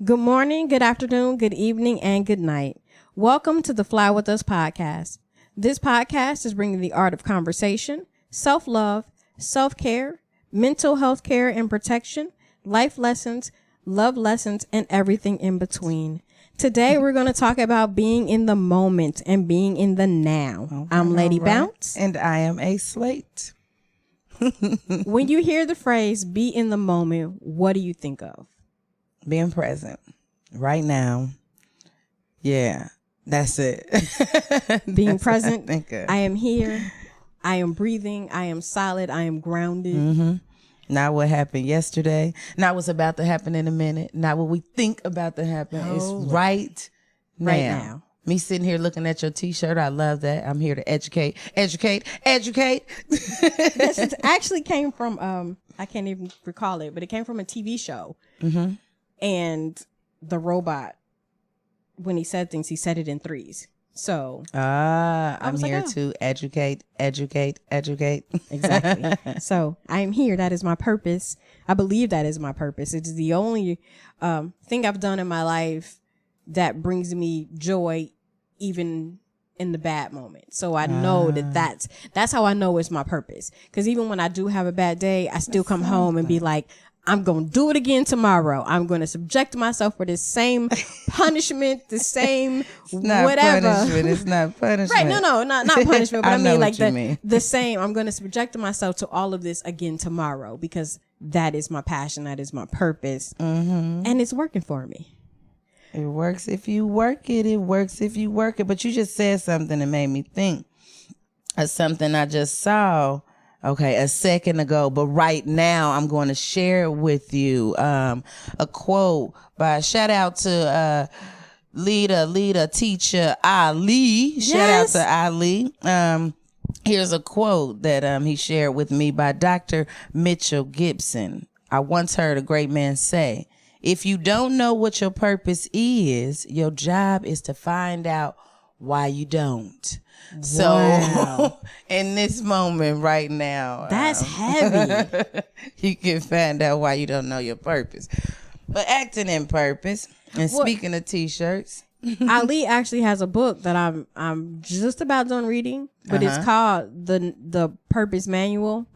Good morning, good afternoon, good evening, and good night. Welcome to the Fly With Us podcast. This podcast is bringing the art of conversation, self-love, self-care, mental health care and protection, life lessons, love lessons, and everything in between. Today, we're going to talk about being in the moment and being in the now. Okay, I'm Lady Bounce. And I am A Slate. When you hear the phrase, be in the moment, what do you think of? Being present right now. Yeah, that's it. Being present. I am here. I am breathing. I am solid. I am grounded. Mm-hmm. Not what happened yesterday. Not what's about to happen in a minute. Not what we think about to happen. No. It's right now. Me sitting here looking at your t-shirt. I love that. I'm here to educate. This actually came from, I can't even recall it, but it came from a TV show. Mm-hmm. And the robot, when he said things, he said it in threes. So I'm here to educate. Exactly. So I'm here. That is my purpose. I believe that is my purpose. It's the only thing I've done in my life that brings me joy, even in the bad moment. So I know that's how I know it's my purpose. Because even when I do have a bad day, I still come home and be like, I'm going to do it again tomorrow. I'm going to subject myself for the same punishment, the same whatever. Punishment. It's not punishment. Right. No, not punishment. But I mean like the same. I'm going to subject myself to all of this again tomorrow because that is my passion. That is my purpose. Mm-hmm. And it's working for me. It works if you work it. It works if you work it. But you just said something that made me think of something I just saw. Okay, a second ago, but right now I'm going to share with you a quote by shout out to leader teacher Ali. Yes. Shout out to Ali. Here's a quote that he shared with me by Dr. Mitchell Gibson. I once heard a great man say, "If you don't know what your purpose is, your job is to find out why you don't." So in this moment right now, that's heavy. You can find out why you don't know your purpose. But acting in purpose and speaking of t-shirts, Ali actually has a book that I'm just about done reading, but it's called the Purpose Manual.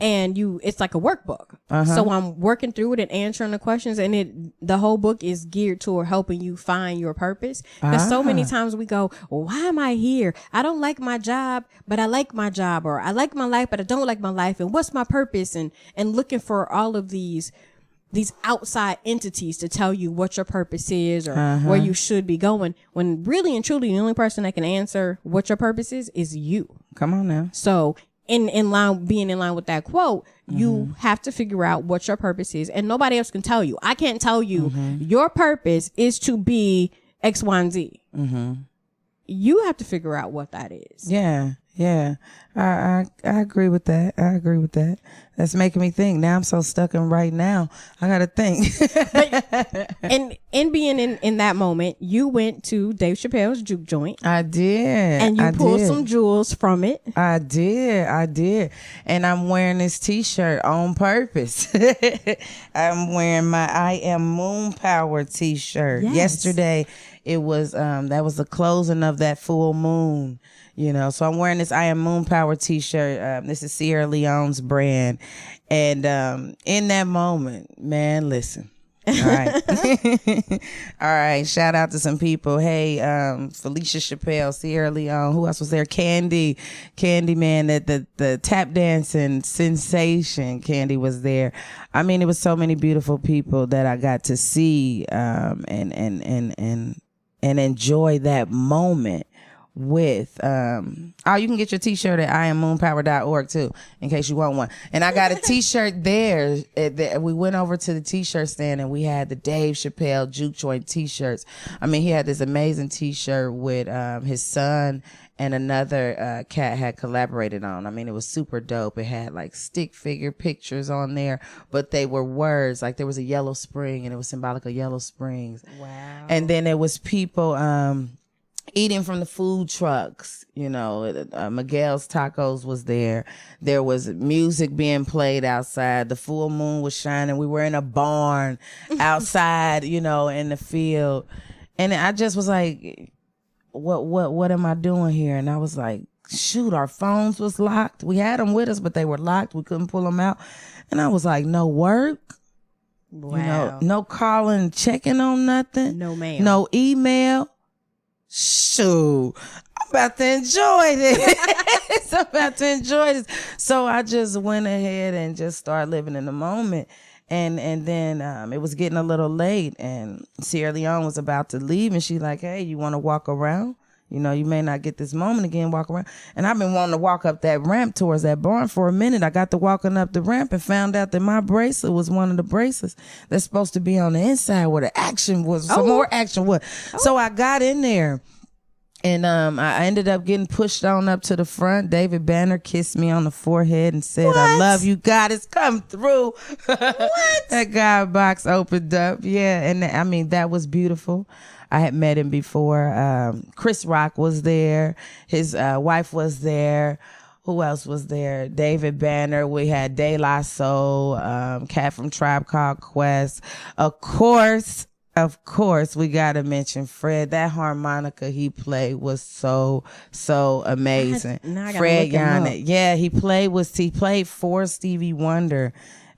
And it's like a workbook. So I'm working through it and answering the questions, and the whole book is geared toward helping you find your purpose. Because so many times we go, well, why am I here? I don't like my job, but I like my job, or I like my life, but I don't like my life. And what's my purpose? And looking for all of these outside entities to tell you what your purpose is or where you should be going. When really and truly the only person that can answer what your purpose is you. Come on now. So being in line with that quote, you have to figure out what your purpose is, and nobody else can tell you. I can't tell you your purpose is to be X, Y, and Z. You have to figure out what that is. Yeah. I agree with that. That's making me think. Now I'm so stuck in right now. I gotta think. But in being in that moment, you went to Dave Chappelle's juke joint. I did. And you pulled some jewels from it. I did. And I'm wearing this t-shirt on purpose. I'm wearing my I Am Moon Power t-shirt. Yes. Yesterday, it was that was the closing of that full moon. So I'm wearing this I Am Moon Power t-shirt. This is Sierra Leone's brand. And in that moment, man, listen. All right. All right. Shout out to some people. Hey, Felicia Chappelle, Sierra Leone. Who else was there? Candy Man, the tap dancing sensation. Candy was there. I mean, it was so many beautiful people that I got to see and enjoy that moment with you can get your t-shirt at IamMoonPower.org too, in case you want one. And I got a t-shirt there. We went over to the t-shirt stand and we had the Dave Chappelle Juke Joint t-shirts. I mean, he had this amazing t-shirt with his son and another cat had collaborated on. I mean, it was super dope. It had like stick figure pictures on there, but they were words. Like there was a yellow spring and it was symbolic of Yellow Springs. Wow. And then there was people eating from the food trucks, Miguel's Tacos was there. There was music being played outside. The full moon was shining. We were in a barn outside, in the field. And I just was like, what am I doing here? And I was like, shoot, our phones was locked. We had them with us, but they were locked. We couldn't pull them out. And I was like, no work. Wow. No calling, checking on nothing. No mail. No email. Shoot, I'm about to enjoy this. I'm about to enjoy this. So I just went ahead and just started living in the moment. And then it was getting a little late, and Sierra Leone was about to leave, and she like, hey, you want to walk around? You may not get this moment again, walk around. And I've been wanting to walk up that ramp towards that barn for a minute. I got to walking up the ramp and found out that my bracelet was one of the bracelets that's supposed to be on the inside where the action was, some more action was. So I got in there. And I ended up getting pushed on up to the front. David Banner kissed me on the forehead and said, I love you. God has come through. What? That God box opened up. Yeah. And I mean, that was beautiful. I had met him before. Chris Rock was there. His wife was there. Who else was there? David Banner. We had De La Soul, Cat from Tribe Called Quest. Of course, we got to mention Fred. That harmonica he played was so amazing. Fred Yannick. Yeah, he played for Stevie Wonder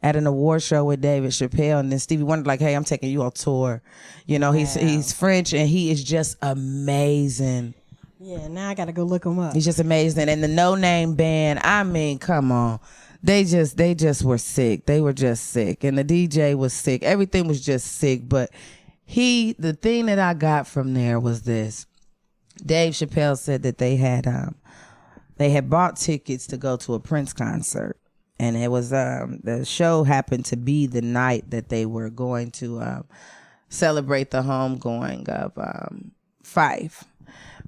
at an award show with David Chappelle, and then Stevie Wonder like, hey, I'm taking you on tour. Wow. He's French, and he is just amazing. Yeah, now I got to go look him up. He's just amazing. And the No Name Band, I mean, come on. They just were sick. They were just sick. And the DJ was sick. Everything was just sick, but the thing that I got from there was this. Dave Chappelle said that they had bought tickets to go to a Prince concert, and it was the show happened to be the night that they were going to celebrate the homegoing of Phife,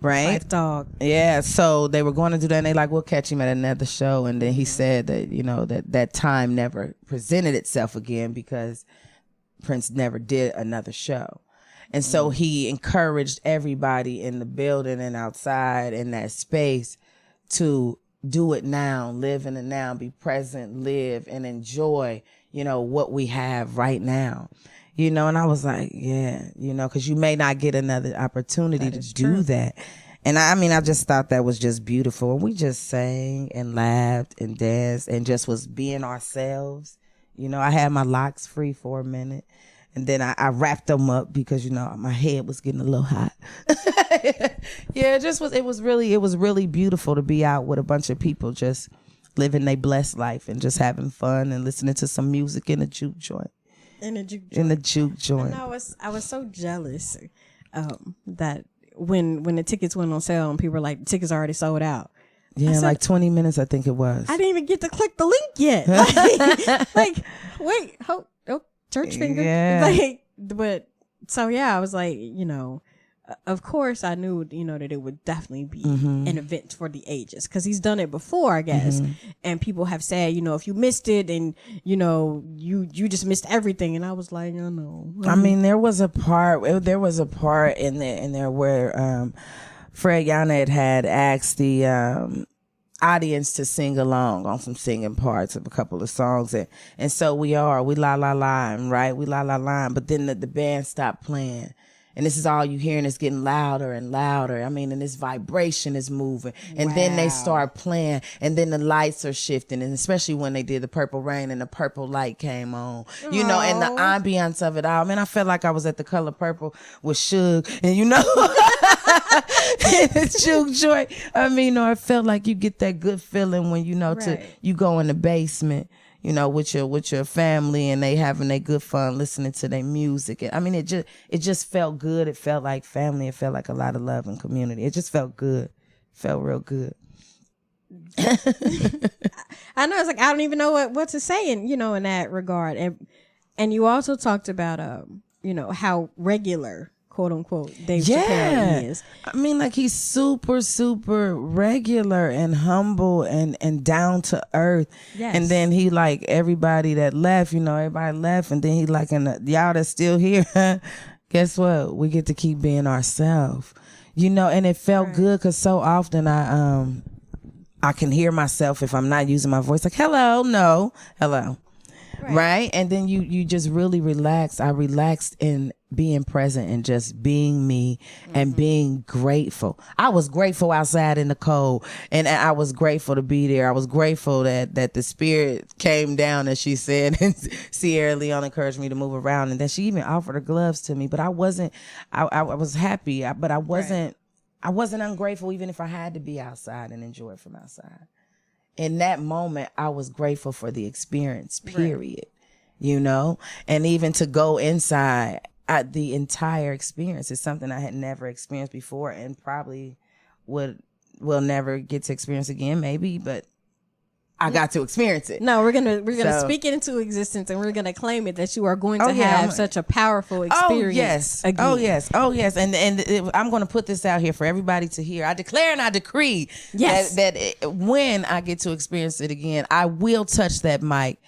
right? Phife Dawg. Yeah, so they were going to do that, and they like, we'll catch him at another show. And then he said that that time never presented itself again because Prince never did another show. And so he encouraged everybody in the building and outside in that space to do it now, live in the now, be present, live and enjoy, what we have right now. And I was like, yeah, because you may not get another opportunity to do that. And I just thought that was just beautiful. And we just sang and laughed and danced and just was being ourselves. I had my locks free for a minute, and then I wrapped them up because, my head was getting a little hot. Yeah, it was really beautiful to be out with a bunch of people just living their blessed life and just having fun and listening to some music in a juke joint. In the juke joint. And I was so jealous that when the tickets went on sale and people were like, tickets are already sold out. Yeah, like 20 minutes, I think it was. I didn't even get to click the link yet. Wait, church finger. Yeah. But so yeah, I was like, of course I knew, that it would definitely be an event for the ages because he's done it before, I guess. And people have said, if you missed it and, you just missed everything. And I was like, I know. I mean, there was a part in there where Fred Yannick had asked the audience to sing along on some singing parts of a couple of songs, and so we la la line, right? We la la line, but then the band stopped playing, and this is all you hear, and it's getting louder and louder. I mean, and this vibration is moving, and then they start playing, and then the lights are shifting, and especially when they did the Purple Rain and the purple light came on, and the ambiance of it all. Man, I felt like I was at the Color Purple with Suge, and juke joint. I mean, or it felt like you get that good feeling when you go in the basement, with your family, and they having their good fun listening to their music. I mean, it just felt good. It felt like family. It felt like a lot of love and community. It just felt good. Felt real good. I know, it's like I don't even know what to say in that regard. And you also talked about how regular, quote unquote, Dave Chappelle is. I mean, like, he's super, super regular and humble and down to earth. Yes. And then he like everybody that left, everybody left. And then he like, y'all that's still here, guess what? We get to keep being ourselves. you know, and it felt good because so often I can hear myself if I'm not using my voice, like, hello, no, hello. Right. And then you just really relax. I relaxed in being present and just being me and being grateful. I was grateful outside in the cold, and I was grateful to be there. I was grateful that the spirit came down, as she said, and Sierra Leone encouraged me to move around, and then she even offered her gloves to me. But I wasn't. I was happy, but I wasn't. I wasn't ungrateful, even if I had to be outside and enjoy it from outside. In that moment, I was grateful for the experience, period. You know, and even to go inside, the entire experience is something I had never experienced before, and probably will never get to experience again, maybe, but I got to experience it. No, we're gonna speak it into existence, and we're gonna claim it that you are going to have such a powerful experience. Again. Oh yes, and I'm going to put this out here for everybody to hear. I declare and I decree that when I get to experience it again, I will touch that mic.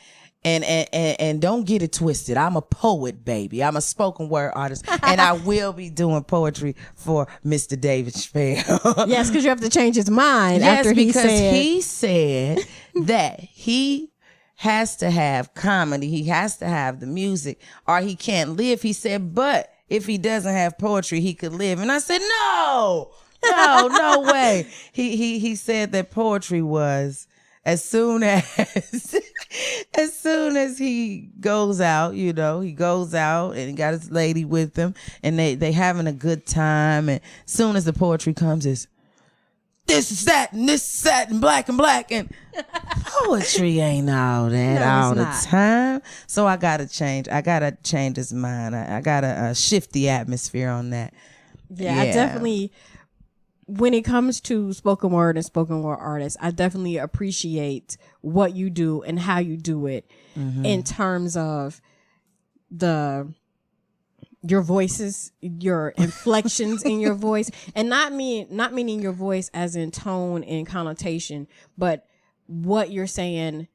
And don't get it twisted. I'm a poet, baby. I'm a spoken word artist, and I will be doing poetry for Mr. David Chappelle. Yes, because you have to change his mind after he said that he has to have comedy. He has to have the music, or he can't live. He said, but if he doesn't have poetry, he could live. And I said, no way. He said that poetry was as soon as he goes out, you know, he goes out and he got his lady with him, and they having a good time. And as soon as the poetry comes, is this is that and this is that and black and poetry ain't all that all the time. So I gotta change his mind. I gotta shift the atmosphere on that. Yeah, I definitely. When it comes to spoken word and spoken word artists, I definitely appreciate what you do and how you do it in terms of your voices, your inflections in your voice, and not meaning your voice as in tone and connotation, but what you're saying.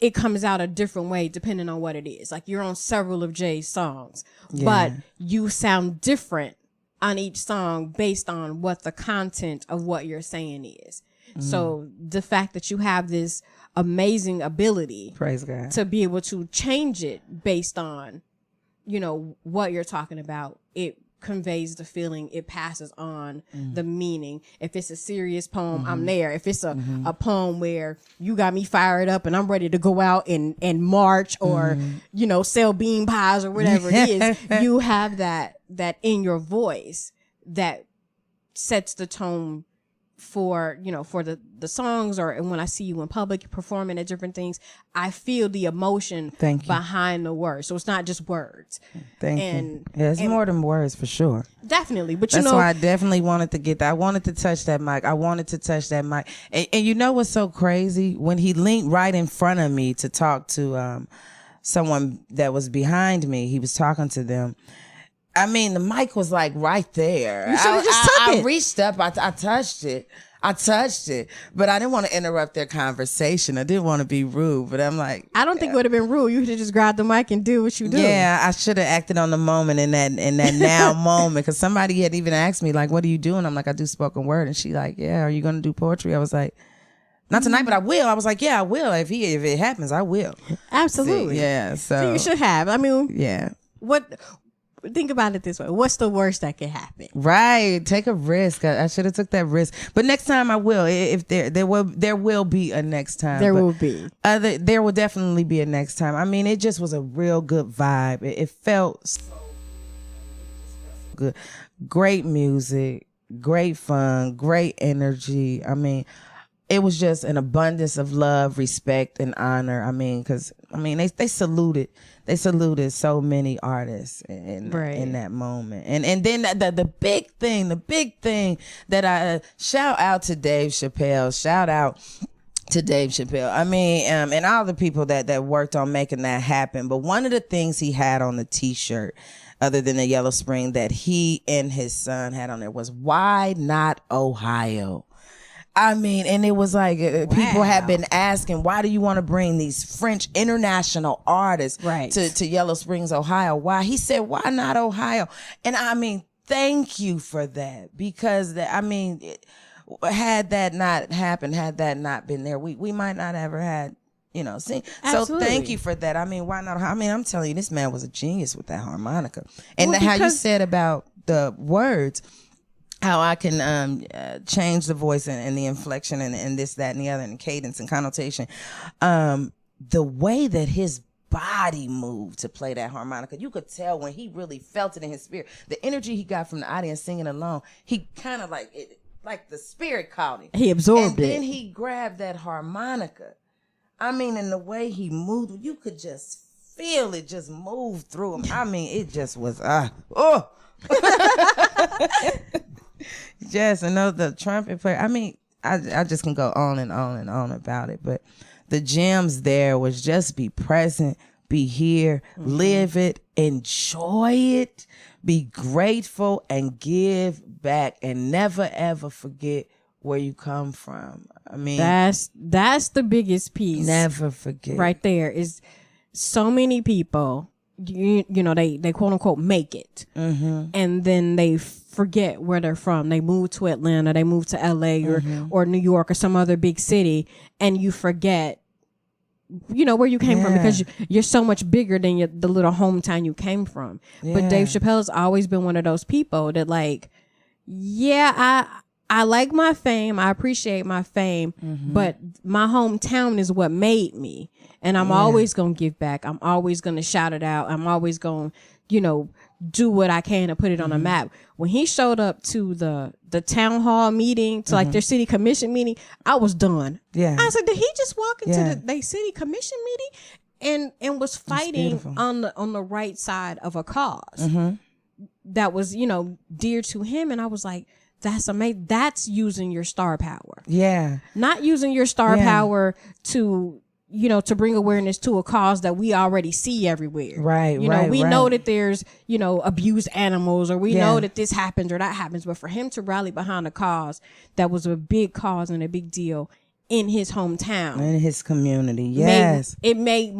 It comes out a different way depending on what it is. Like, you're on several of Jay's songs, but you sound different on each song based on what the content of what you're saying is. So the fact that you have this amazing ability, praise God, to be able to change it based on, you know, what you're talking about, it conveys the feeling, it passes on the meaning. If it's a serious poem, I'm there. If it's a poem where you got me fired up and I'm ready to go out and march or, you know, sell bean pies or whatever it is, you have that in your voice that sets the tone for, you know, for the songs, or and when I see you in public performing at different things, I feel the emotion behind the words. So it's not just words. Thank you. Yeah, it's more than words, for sure. Definitely. But that's why I definitely wanted to get that. I wanted to touch that mic. And you know what's so crazy? When he leaned right in front of me to talk to someone that was behind me, he was talking to them. I mean, the mic was like right there. You should have just took it. I reached up. I touched it. But I didn't want to interrupt their conversation. I didn't want to be rude. But I'm like, I don't think it would have been rude. You could have just grabbed the mic and do what you do. Yeah, I should have acted on the moment in that now moment. Because somebody had even asked me, like, what do you do? And I'm like, I do spoken word. And she like, yeah, are you going to do poetry? I was like, not tonight, but I will. I was like, yeah, I will. If it happens, I will. Absolutely. See, yeah. So you should have. I mean, yeah. Think about it this way. What's the worst that could happen? Right. Take a risk. I should have took that risk. But next time I will. If there will be a next time. There will be. There will definitely be a next time. I mean, it just was a real good vibe. It felt so good. Great music, great fun, great energy. I mean, it was just an abundance of love, respect, and honor. I mean, because they saluted. They saluted so many artists in that moment. And then the big thing that I shout out to Dave Chappelle. I mean, and all the people that worked on making that happen. But one of the things he had on the T-shirt, other than the Yellow Spring, that he and his son had on there was, "Why not Ohio?" I mean, and it was like people have been asking, why do you want to bring these French international artists to Yellow Springs, Ohio? Why? He said, why not Ohio? And I mean, thank you for that, because had that not happened, had that not been there, we might not ever had, sing. So thank you for that. I mean, why not? I mean, I'm telling you, this man was a genius with that harmonica. And how you said about the words, how I can change the voice and the inflection and this, that, and the other, and cadence and connotation. The way that his body moved to play that harmonica, you could tell when he really felt it in his spirit. The energy he got from the audience singing along, he kind of like the spirit caught him. He absorbed it. And then he grabbed that harmonica. I mean, in the way he moved, you could just feel it just move through him. I mean, it just was, Yes, I know the trumpet player. I mean, I just can go on and on and on about it. But the gems there was just be present, be here, live it, enjoy it, be grateful, and give back, and never ever forget where you come from. I mean, that's the biggest piece. Never forget. Right there is so many people, you know, they quote unquote make it, and then they forget where they're from. They move to Atlanta, they move to LA or New York or some other big city, and you forget, you know, where you came from, because you're so much bigger than the little hometown you came from. But Dave Chappelle has always been one of those people that, like, I like my fame, I appreciate my fame, but my hometown is what made me, and I'm always gonna give back. I'm always gonna shout it out. I'm always gonna, you know, do what I can to put it on a map. When he showed up to the town hall meeting, to like their city commission meeting, I was done. I said, did he just walk into the city commission meeting and was fighting on the right side of a cause that was, you know, dear to him? And I was like, that's amazing. That's using your star power. Not using your star power to, you know, to bring awareness to a cause that we already see everywhere. You know, we know that there's, you know, abused animals, or we know that this happens or that happens. But for him to rally behind a cause that was a big cause and a big deal in his hometown, in his community, it made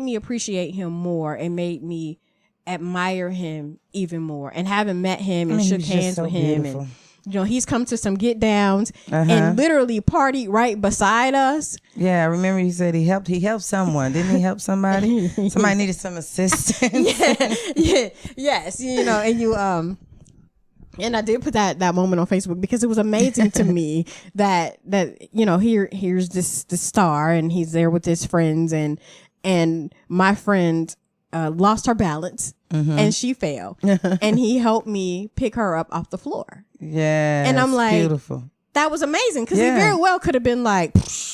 me appreciate him more. It made me admire him even more. And having met him and shook hands with him, beautiful. And you know, he's come to some get downs and literally partied right beside us. I remember he said he helped someone. Didn't he help somebody? Somebody needed some assistance. Yes, you know, and you and I did put that moment on Facebook because it was amazing to me that you know, here's this star, and he's there with his friends, and my friend lost her balance and she fell, and he helped me pick her up off the floor. And I'm like, beautiful. That was amazing, because he very well could have been like,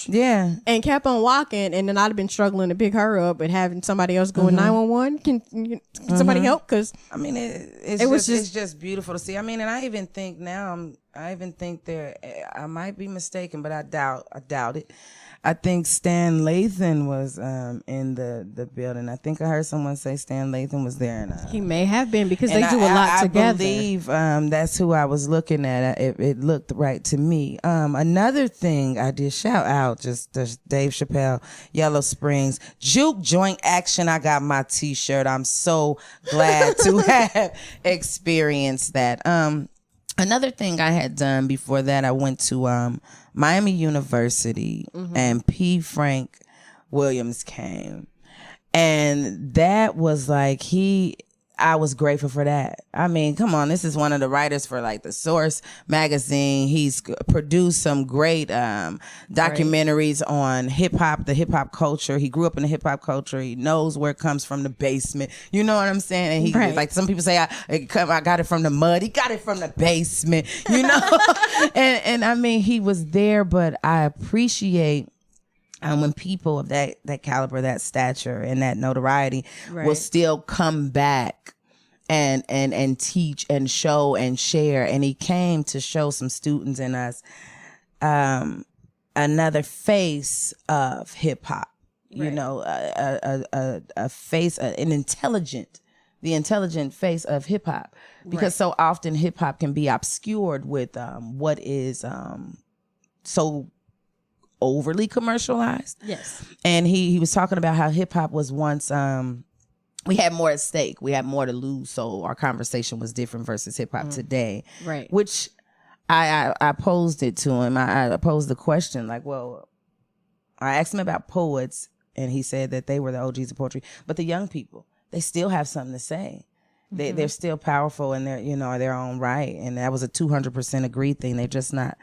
and kept on walking, and then I'd have been struggling to pick her up and having somebody else going 911. Can somebody help? Because I mean, it's just beautiful to see. I mean, and I even think now, I might be mistaken, but I doubt it. I think Stan Lathan was in the building. I think I heard someone say Stan Lathan was there. And, he may have been, because they do a lot together. I believe that's who I was looking at. It looked right to me. Another thing I did shout out, just Dave Chappelle, Yellow Springs, Juke Joint Action. I got my t-shirt. I'm so glad to have experienced that. Another thing I had done before that, I went to Miami University, and P. Frank Williams came, and that was like I was grateful for that. I mean, come on, this is one of the writers for like the Source magazine. He's produced some great documentaries on hip hop, the hip hop culture. He grew up in the hip hop culture. He knows where it comes from, the basement. You know what I'm saying? And he like, some people say I got it from the mud. He got it from the basement. You know, and I mean, he was there, but I appreciate when people of that caliber, that stature, and that notoriety will still come back and teach and show and share. And he came to show some students in us another face of hip hop. You know, a face, the intelligent face of hip hop, because so often hip hop can be obscured with what is so overly commercialized. Yes. And he was talking about how hip hop was once we had more at stake. We had more to lose. So our conversation was different versus hip hop today. Right. Which I posed it to him. I posed the question like, well, I asked him about poets, and he said that they were the OGs of poetry. But the young people, they still have something to say. They're still powerful in their own right. And that was a 200% agreed thing. They're just not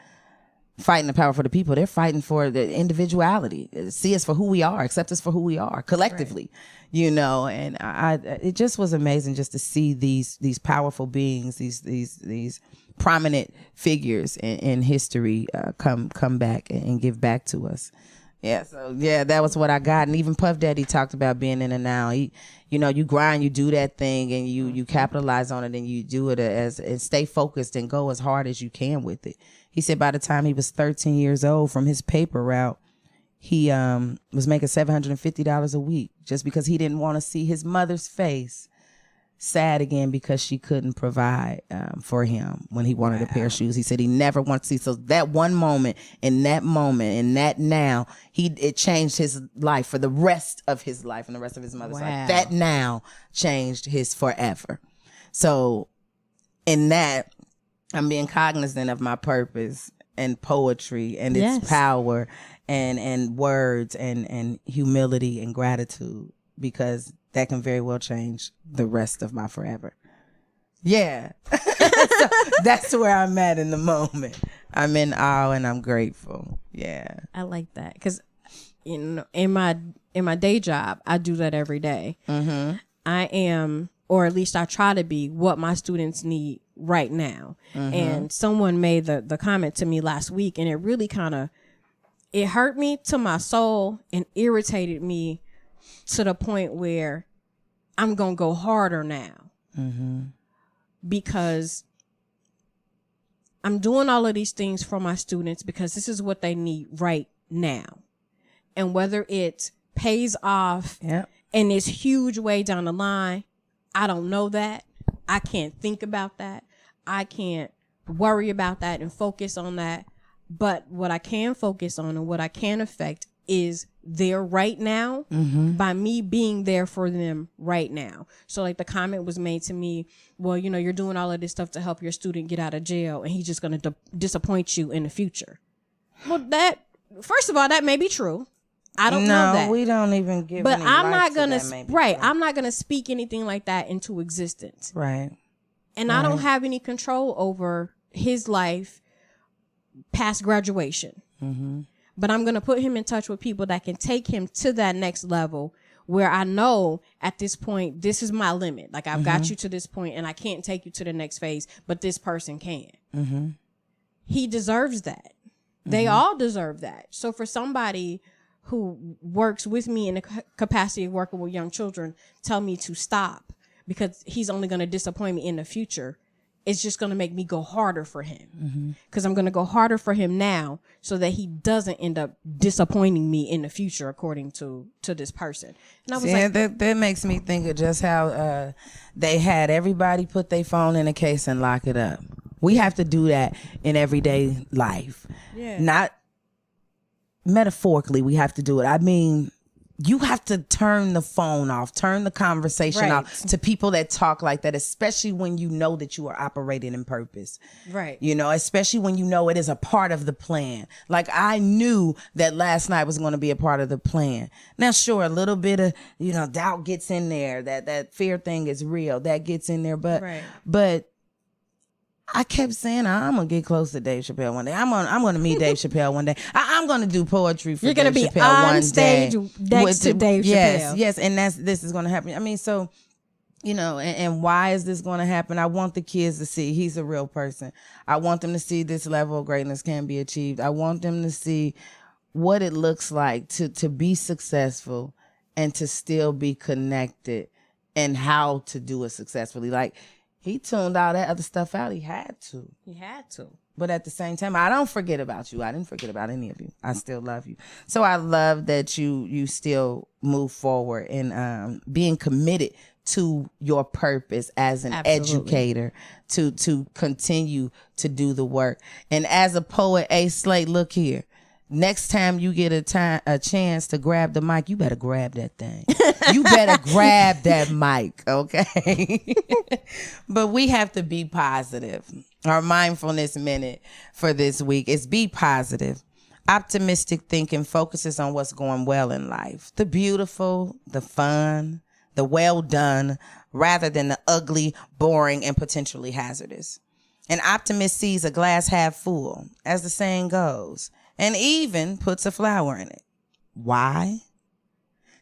fighting the power for the people. They're fighting for the individuality. See us for who we are. Accept us for who we are collectively. Right. And it just was amazing just to see these powerful beings, these prominent figures in history come back and give back to us. Yeah, so that was what I got. And even Puff Daddy talked about being in the now. He, you grind, you do that thing, and you capitalize on it, and you do it and stay focused and go as hard as you can with it. He said by the time he was 13 years old, from his paper route, he was making $750 a week just because he didn't want to see his mother's face sad again because she couldn't provide for him when he wanted a pair of shoes. He said he never wanted to see. So that one moment, in that now, it changed his life for the rest of his life and the rest of his mother's life. That now changed his forever. So in that, I'm being cognizant of my purpose and poetry and its power and words and humility and gratitude, because that can very well change the rest of my forever. Yeah. So that's where I'm at in the moment. I'm in awe and I'm grateful. Yeah. I like that because in my day job, I do that every day. Mm-hmm. I am, or at least I try to be, what my students need right now. Mm-hmm. And someone made the comment to me last week, and it really it hurt me to my soul and irritated me to the point where I'm going to go harder now. Mm-hmm. Because I'm doing all of these things for my students because this is what they need right now. And whether it pays off in this huge way down the line, I don't know that. I can't think about that. I can't worry about that and focus on that. But what I can focus on and what I can affect is there right now by me being there for them right now. So like the comment was made to me, well, you're doing all of this stuff to help your student get out of jail and he's just going to disappoint you in the future. Well, first of all, that may be true. I don't know that. No, we don't even give but any I'm not going to, right. I'm not going to speak anything like that into existence. Right. And I don't have any control over his life past graduation. Mm-hmm. But I'm going to put him in touch with people that can take him to that next level where I know at this point, this is my limit. Like I've got you to this point and I can't take you to the next phase, but this person can. Mm-hmm. He deserves that. They all deserve that. So for somebody who works with me in the capacity of working with young children, tell me to stop because he's only going to disappoint me in the future. It's just going to make me go harder for him because I'm going to go harder for him now so that he doesn't end up disappointing me in the future, according to this person. And I was that makes me think of just how they had everybody put their phone in a case and lock it up. We have to do that in everyday life. Yeah. Not metaphorically, we have to do it. I mean, you have to turn the phone off, turn the conversation off to people that talk like that, especially when you know that you are operating in purpose. Right. Especially when you know it is a part of the plan. Like I knew that last night was going to be a part of the plan. Now, sure, a little bit of, doubt gets in there. That fear thing is real. That gets in there. But I kept saying I'm gonna get close to Dave Chappelle one day. I'm gonna meet Dave Chappelle one day. I'm gonna do poetry for Dave Chappelle one day. You're gonna be on stage next to Dave Chappelle. Yes, and this is gonna happen. I mean, so and why is this gonna happen? I want the kids to see he's a real person. I want them to see this level of greatness can be achieved. I want them to see what it looks like to be successful and to still be connected and how to do it successfully. Like, he tuned all that other stuff out. He had to. But at the same time, I don't forget about you. I didn't forget about any of you. I still love you. So I love that you still move forward and being committed to your purpose as an educator to continue to do the work. And as a poet, A. Slate, look here. Next time you get a chance to grab the mic, you better grab that thing. You better grab that mic, okay? But we have to be positive. Our mindfulness minute for this week is be positive. Optimistic thinking focuses on what's going well in life. The beautiful, the fun, the well done, rather than the ugly, boring, and potentially hazardous. An optimist sees a glass half full, as the saying goes, and even puts a flower in it. Why?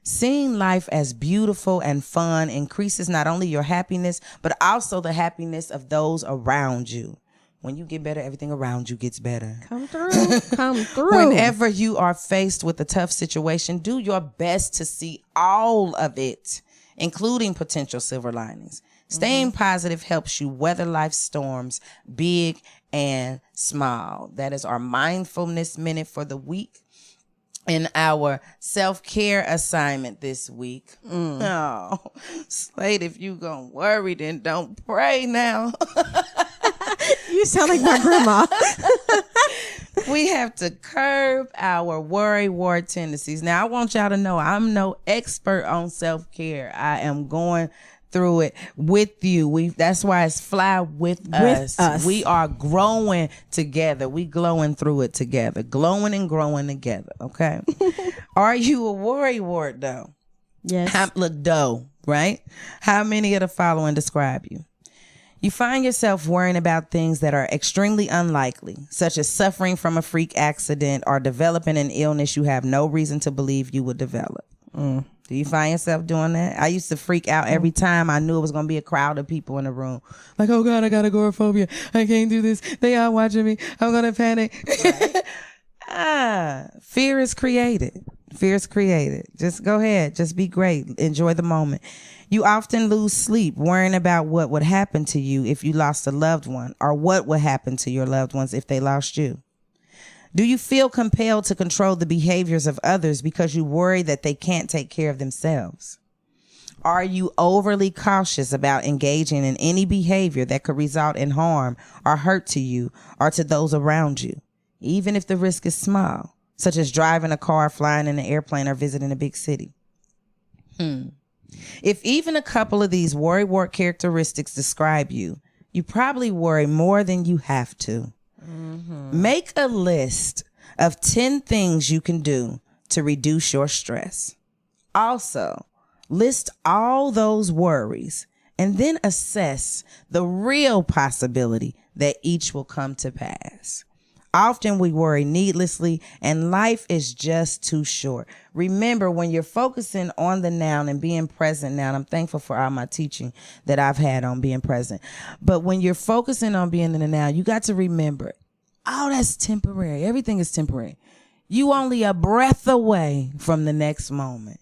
Seeing life as beautiful and fun increases not only your happiness, but also the happiness of those around you. When you get better, everything around you gets better. Come through. Come through. Whenever you are faced with a tough situation, do your best to see all of it, including potential silver linings. Staying positive helps you weather life's storms, big and small. That is our mindfulness minute for the week. In our self-care assignment this week. Oh, Slade, if you gonna worry, then don't pray now. You sound like my grandma. We have to curb our worrywart tendencies. Now, I want y'all to know I'm no expert on self-care. I am going through it with you. That's why it's fly with us. We are growing together. We glowing through it together. Glowing and growing together. Okay. Are you a worrywart though? Yes. Look, right? How many of the following describe you? You find yourself worrying about things that are extremely unlikely, such as suffering from a freak accident or developing an illness you have no reason to believe you would develop. Do you find yourself doing that? I used to freak out every time I knew it was going to be a crowd of people in the room. Like, oh God, I got agoraphobia. I can't do this. They are watching me. I'm going to panic. Right. Fear is created. Fear is created. Just go ahead. Just be great. Enjoy the moment. You often lose sleep worrying about what would happen to you if you lost a loved one, or what would happen to your loved ones if they lost you. Do you feel compelled to control the behaviors of others because you worry that they can't take care of themselves? Are you overly cautious about engaging in any behavior that could result in harm or hurt to you or to those around you, even if the risk is small, such as driving a car, flying in an airplane, or visiting a big city? If even a couple of these worrywart characteristics describe you, you probably worry more than you have to. Make a list of 10 things you can do to reduce your stress. Also, list all those worries and then assess the real possibility that each will come to pass. Often we worry needlessly, and life is just too short. Remember, when you're focusing on the now and being present now, and I'm thankful for all my teaching that I've had on being present. But when you're focusing on being in the now, you got to remember, oh, that's temporary. Everything is temporary. You only a breath away from the next moment.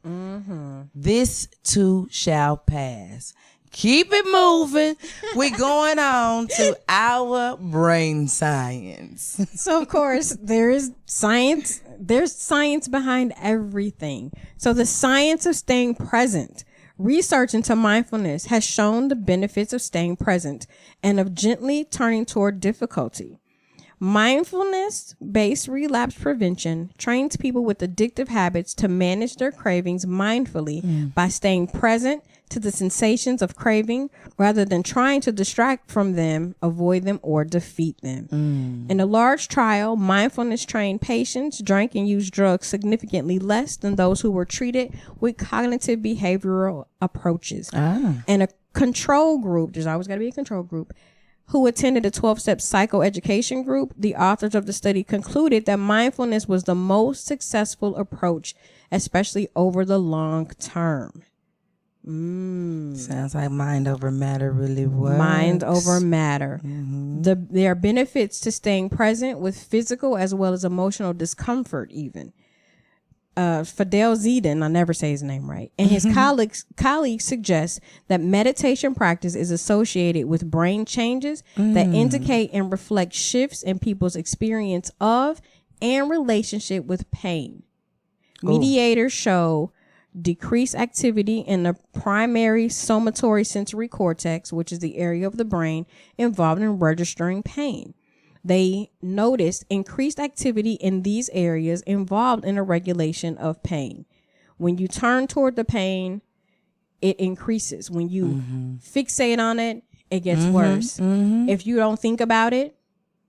This too shall pass. Keep it moving. We're going on to our brain science. So, of course, there is science. There's science behind everything. So the science of staying present. Research into mindfulness has shown the benefits of staying present and of gently turning toward difficulty. Mindfulness-based relapse prevention trains people with addictive habits to manage their cravings mindfully by staying present to the sensations of craving rather than trying to distract from them, avoid them, or defeat them. In a large trial, mindfulness-trained patients drank and used drugs significantly less than those who were treated with cognitive behavioral approaches. And a control group, there's always got to be a control group, who attended a 12-step psychoeducation group, the authors of the study concluded that mindfulness was the most successful approach, especially over the long term. Sounds like mind over matter really works. Mind over matter. There are benefits to staying present with physical as well as emotional discomfort even. Fidel Zedin, I never say his name right, and his colleagues suggest that meditation practice is associated with brain changes that indicate and reflect shifts in people's experience of and relationship with pain. Mediators show decreased activity in the primary somatory sensory cortex, which is the area of the brain involved in registering pain. They noticed increased activity in these areas involved in a regulation of pain. When you turn toward the pain, it increases. When you fixate on it, it gets worse. If you don't think about it,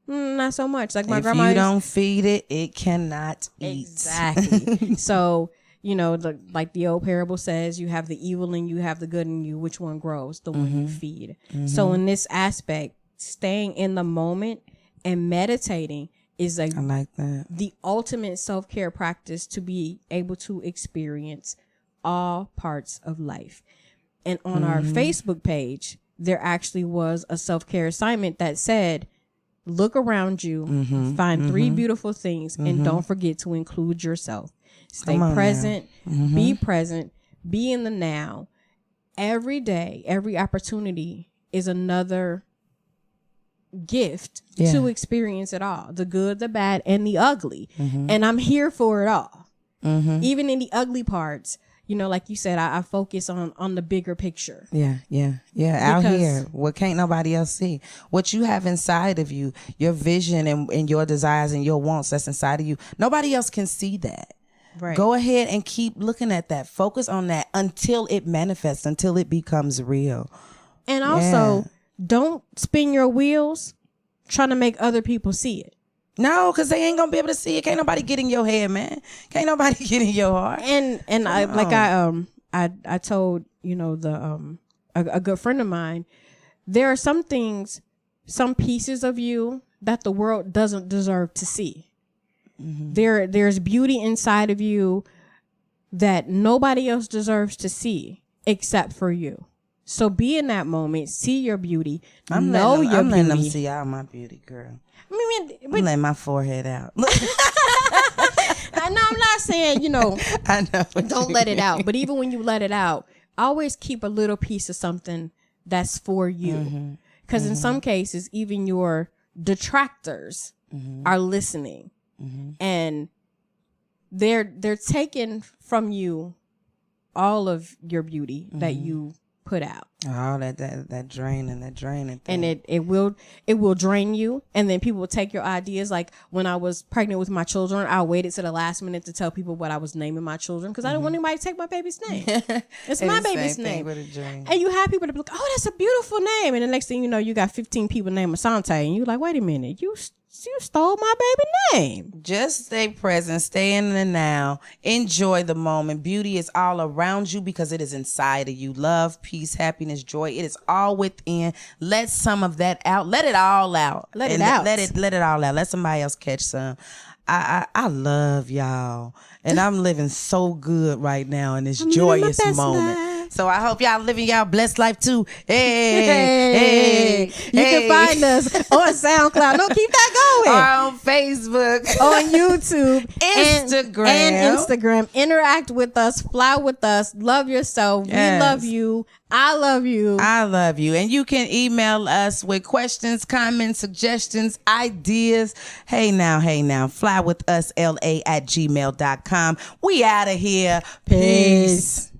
not so much. Like my grandma. If you don't feed it, it cannot eat. Exactly. So, like the old parable says, you have the evil in you, have the good in you. Which one grows? The one you feed. So in this aspect, staying in the moment and meditating is I like that. the ultimate self-care practice to be able to experience all parts of life. And on our Facebook page, there actually was a self-care assignment that said, look around you, find 3 beautiful things, and don't forget to include yourself. Stay present, be present, be in the now. Every day, every opportunity is another gift to experience it all, the good, the bad, and the ugly. And I'm here for it all. Even in the ugly parts, like you said, I focus on the bigger picture. Yeah. Out here, what can't nobody else see? What you have inside of you, your vision and your desires and your wants that's inside of you. Nobody else can see that. Right. Go ahead and keep looking at that. Focus on that until it manifests, until it becomes real. And also, don't spin your wheels trying to make other people see it. No, because they ain't gonna be able to see it. Can't nobody get in your head, man. Can't nobody get in your heart. And I told a good friend of mine, there are some things, some pieces of you that the world doesn't deserve to see. There's beauty inside of you that nobody else deserves to see except for you. So be in that moment, see your beauty, I'm letting them see all my beauty, girl. I'm letting my forehead out. I know, I'm not saying, I know. Don't let it out. But even when you let it out, always keep a little piece of something that's for you. Because in some cases, even your detractors are listening. And they're taking from you all of your beauty that you put out. Oh, that draining thing. And it will drain you, and then people will take your ideas. Like when I was pregnant with my children, I waited to the last minute to tell people what I was naming my children because I didn't want anybody to take my baby's name. It's my baby's name. And you have people to be like, oh, that's a beautiful name, and the next thing you know, you got 15 people named Asante, and you're like, wait a minute, you stole my baby name. Just stay present, stay in the now, enjoy the moment. Beauty is all around you because it is inside of you. Love, peace, happiness, joy. It is all within. Let some of that out. Let it all out. Let it out. Let it all out. Let somebody else catch some. I love y'all, and I'm living so good right now in this joyous moment. So I hope y'all living y'all blessed life too. Hey. You can find us on SoundCloud. No, keep that going. On Facebook. On YouTube. Instagram. And Instagram. Interact with us. Fly with us. Love yourself. Yes. We love you. I love you. I love you. And you can email us with questions, comments, suggestions, ideas. Hey now. Fly with us, LA@gmail.com. We out of here. Peace.